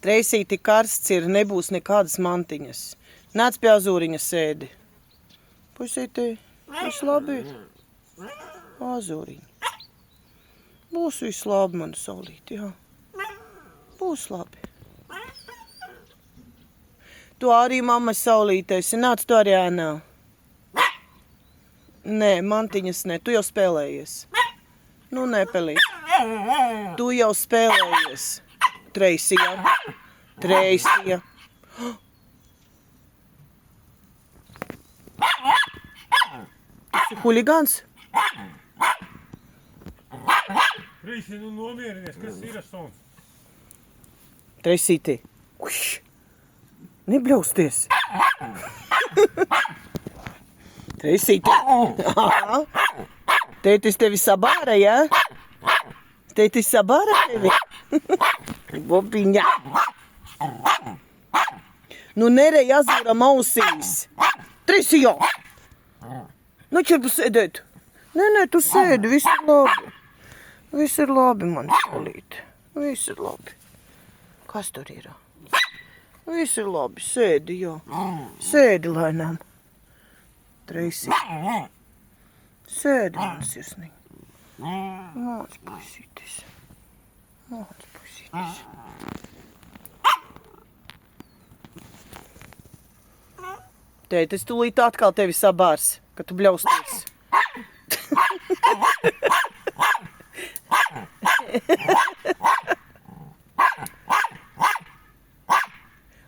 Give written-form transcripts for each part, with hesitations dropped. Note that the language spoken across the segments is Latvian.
Treisī tik karsts ir, nebūs nekādas mantiņas. Nāc pie Azūriņa sēdi. Puisītī, viss labi? Azūriņa. Būs viss labi, mana saulīte, jā. Būs labi. Tu arī mammas saulītēsi, nāc tu arī ēnā. Nē, mantiņas ne, tu jau spēlējies. Nu, nepelīt. Tu jau spēlējies. Treisija. Treisija. Tas ir huligāns? Treisija, nu nomierinies, kas ir suns? Treisīti. Nebļausties. Treisīti. Tētis tevi sabāra, jā? Tētis sabāra tevi? Bobiņā. Nu nerej Azūram ausīs. Treisija. Nu ķerpu sēdēt. Nē, tu sēdi, viss ir labi. Viss ir labi, man saulīte. Viss ir labi. Kas tur ir? Viss ir labi, sēdi, jā. Sēdi, lainām. Treisija. Sēdi, man sirsniņ. Māc puisītis. Māc puisītis. Tētis tūlīt atkal tevi sabārs, ka tu bļausties.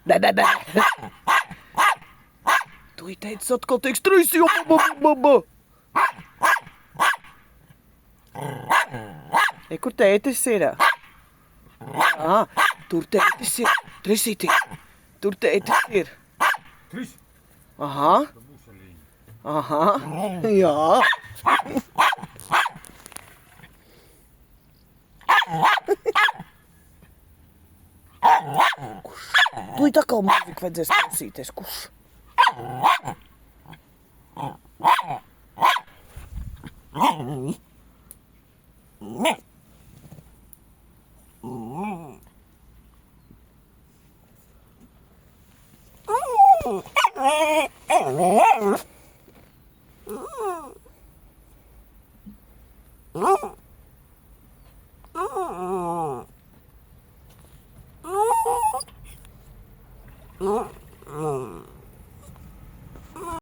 Bē. Tu teici atkal teiks Treisija, baba. Kur tētis ir? Tur tētis ir. Treisīti. Tur tētis ir. Tris? Aha. Jā. Kurš? Tu it atkal mūziku vajadzēs klausīties. Kurš?